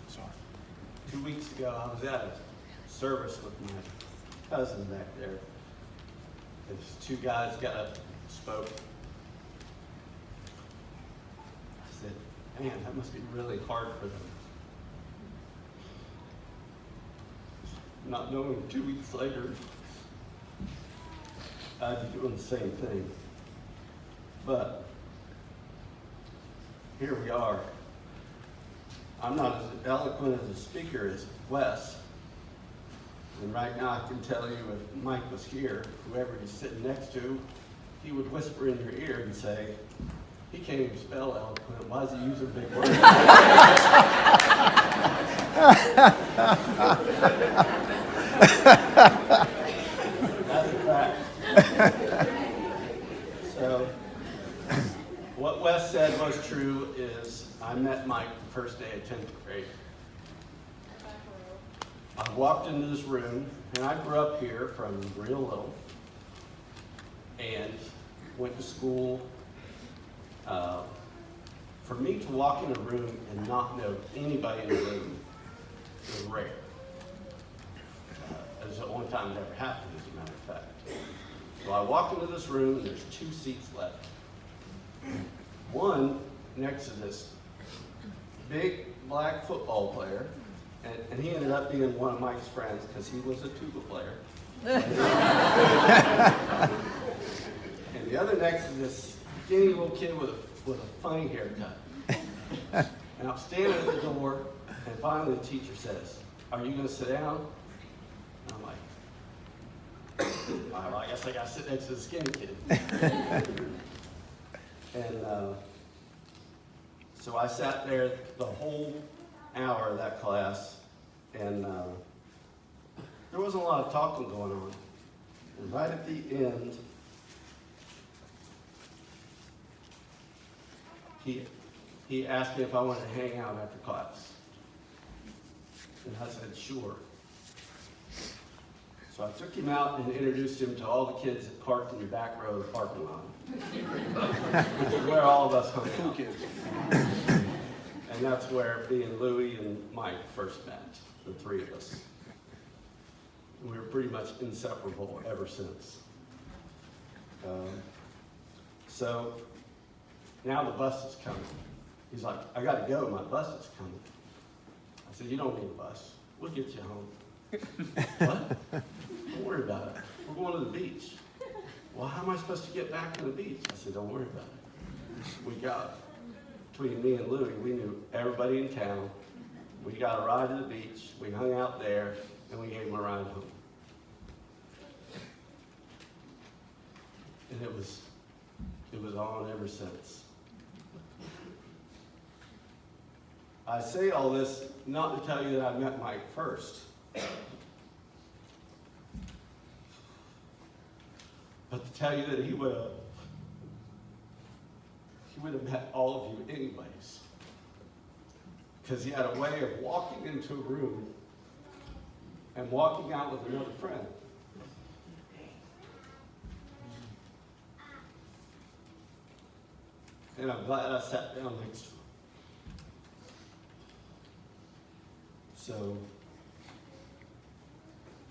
Sorry. 2 weeks ago, I was at a service with my cousin back there. These two guys got up and spoke. I said, man, that must be really hard for them. Not knowing 2 weeks later, I'd be doing the same thing. But here we are. I'm not as eloquent as a speaker as Wes. And right now I can tell you if Mike was here, whoever he's sitting next to, he would whisper in your ear and say, he can't even spell eloquent, why is he using big words? That's a fact. So, what Wes said was true is I met Mike the first day of 10th grade. I walked into this room, and I grew up here from real little, and went to school. For me to walk in a room and not know anybody in the room was rare. It was the only time it ever happened, as a matter of fact. So I walk into this room, and there's 2 seats left. One next to this big black football player, and he ended up being one of Mike's friends because he was a tuba player. And the other next to this skinny little kid with a funny haircut. And I'm standing at the door, and finally the teacher says, "Are you going to sit down?" And I'm like, well, I guess I got to sit next to the skinny kid. And so I sat there the whole hour of that class, and there wasn't a lot of talking going on. And right at the end, he asked me if I wanted to hang out after class. And I said, sure. So I took him out and introduced him to all the kids that parked in the back row of the parking lot, which is where all of us hung out. Kids. And that's where me and Louie and Mike first met, the 3 of us. And we were pretty much inseparable ever since. So now the bus is coming. He's like, I got to go, my bus is coming. I said, you don't need a bus. We'll get you home. What? Don't worry about it. We're going to the beach. Well, how am I supposed to get back to the beach? I said, don't worry about it. We got it. Between me and Louie, we knew everybody in town. We got a ride to the beach. We hung out there, and we gave him a ride home. And it was on ever since. I say all this not to tell you that I met Mike first, but to tell you that he would have met all of you anyways. Because he had a way of walking into a room and walking out with another friend. And I'm glad I sat down next to him. So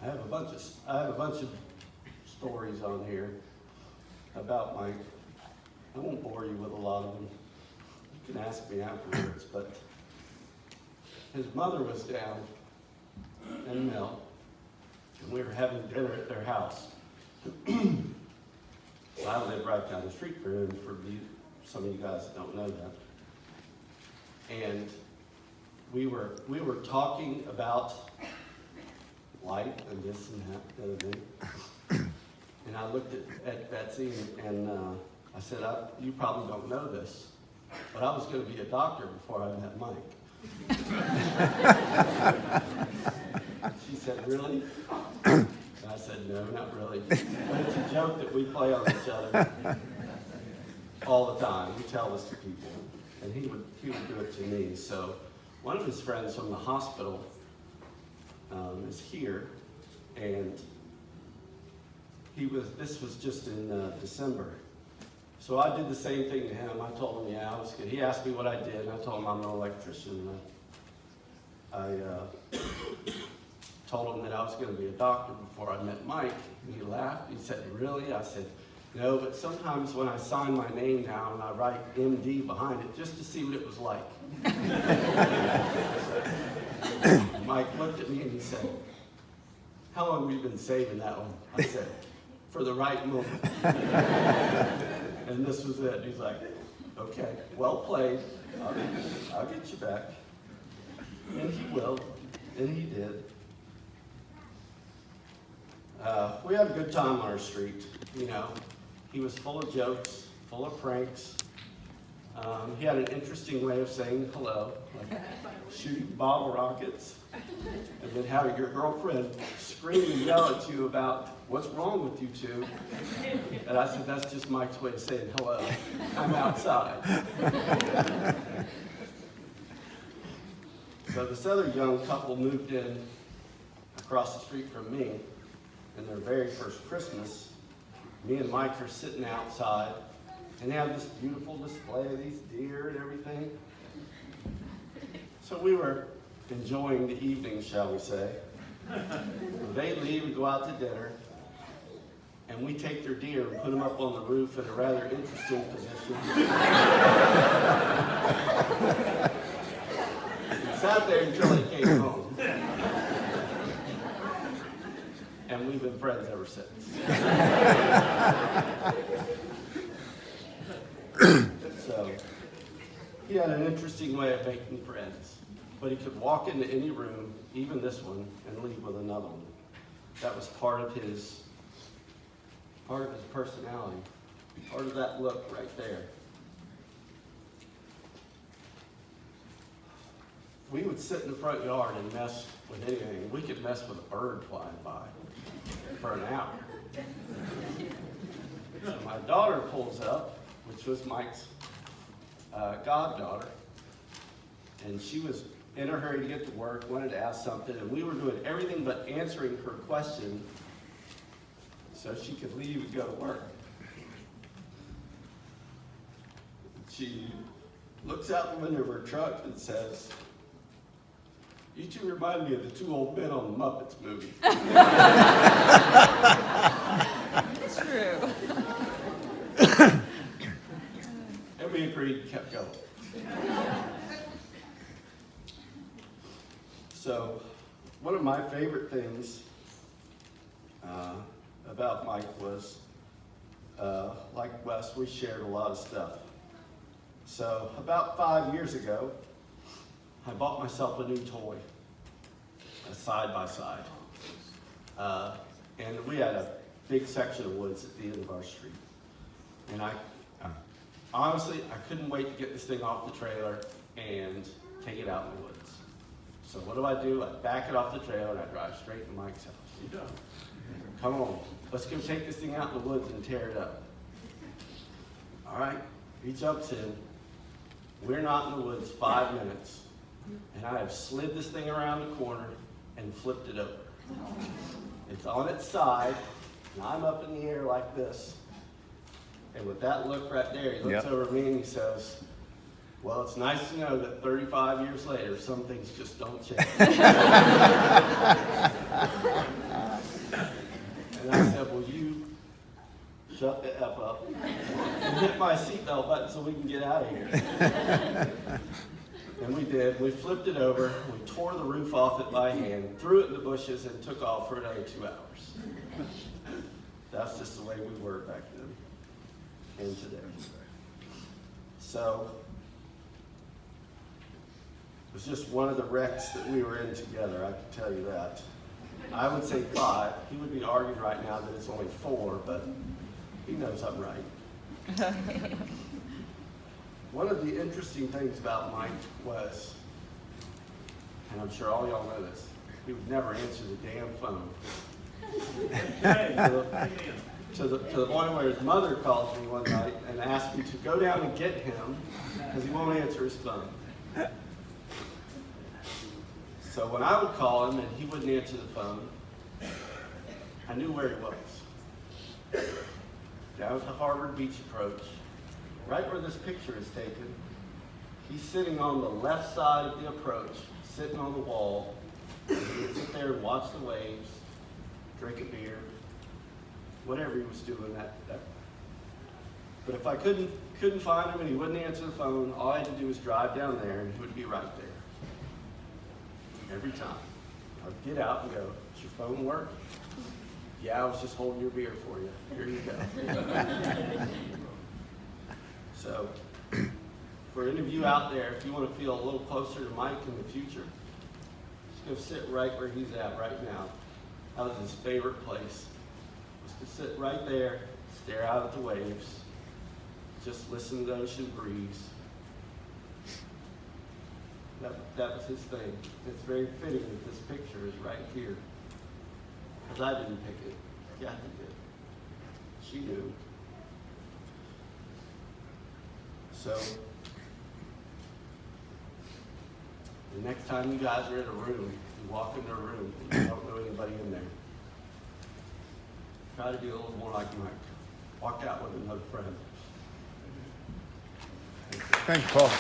I have a bunch of stories on here about Mike. I won't bore you with a lot of them. You can ask me afterwards, but his mother was down in Mill, and we were having dinner at their house. So I live right down the street from him, some of you guys that don't know that. And we were talking about life and this and that, the other day. And I looked at Betsy and I said, you probably don't know this, but I was going to be a doctor before I met Mike. She said, really? And I said, no, not really. But it's a joke that we play on each other all the time. We tell this to people, and he would do it to me. So one of his friends from the hospital is here, and this was just in December, So I did the same thing to him. I told him, yeah, I was good. He asked me what I did, and I told him I'm an electrician. I told him that I was going to be a doctor before I met Mike. And he laughed. He said, really? I said, no, but sometimes when I sign my name down, I write MD behind it just to see what it was like. Mike looked at me and he said, how long have you been saving that one? I said, for the right moment. And this was it. He's like, okay, well played. I'll get you back. And he will. And he did. We had a good time on our street. You know, he was full of jokes, full of pranks. He had an interesting way of saying hello, like shooting bottle rockets, and then having your girlfriend scream and yell at you about what's wrong with you two. And I said, that's just Mike's way of saying hello. I'm outside. So this other young couple moved in across the street from me, and their very first Christmas, me and Mike are sitting outside, and they have this beautiful display of these deer and everything. So we were enjoying the evening, shall we say. They leave and go out to dinner, and we take their deer and put them up on the roof in a rather interesting position. We sat there until they came home. And we've been friends ever since. So, he had an interesting way of making friends, but he could walk into any room, even this one, and leave with another one. That was part of his personality, part of that look right there. We would sit in the front yard and mess with anything. We could mess with a bird flying by for an hour. So my daughter pulls up, which was Mike's goddaughter, and she was in a hurry to get to work, wanted to ask something, and we were doing everything but answering her question so she could leave and go to work. She looks out the window of her truck and says, "You two remind me of the two old men on the Muppets movie." True. And we agreed and kept going. So, one of my favorite things about Mike was, like Wes, we shared a lot of stuff. So, about 5 years ago, I bought myself a new toy, a side-by-side. And we had a big section of woods at the end of our street. And honestly, I couldn't wait to get this thing off the trailer and take it out in the woods. So what do? I back it off the trailer and I drive straight to Mike's house. You done? Come on, let's go take this thing out in the woods and tear it up. All right, he jumps in. We're not in the woods 5 minutes. And I have slid this thing around the corner and flipped it over. It's on its side, and I'm up in the air like this. And with that look right there, he looks over at me and he says, "Well, it's nice to know that 35 years later, some things just don't change." And I said, "Well, you shut the F up and hit my seatbelt button so we can get out of here." And we did. We flipped it over. We tore the roof off it by hand, threw it in the bushes, and took off for another 2 hours. That's just the way we were back then and today. So, it was just one of the wrecks that we were in together, I can tell you that. I would say 5. He would be arguing right now that it's only 4, but he knows I'm right. One of the interesting things about Mike was, and I'm sure all y'all know this, he would never answer the damn phone. To the point where his mother calls me one night and asks me to go down and get him because he won't answer his phone. So when I would call him and he wouldn't answer the phone, I knew where he was. Down at the Harvard Beach approach, right where this picture is taken, he's sitting on the left side of the approach, sitting on the wall. And he would sit there and watch the waves, drink a beer, whatever he was doing that. But if I couldn't find him and he wouldn't answer the phone, all I had to do was drive down there and he would be right there. Every time. I'd get out and go, "Does your phone work?" "Yeah, I was just holding your beer for you. Here you go." So, for any of you out there, if you want to feel a little closer to Mike in the future, just go sit right where he's at right now. That was his favorite place. Was to sit right there, stare out at the waves, just listen to the ocean breeze. That was his thing. It's very fitting that this picture is right here. Because I didn't pick it. Kathy did. She knew. So, the next time you guys are in a room, you walk into a room and you don't know anybody in there, try to be a little more like Mike. Walk out with another friend. Thank you, Paul.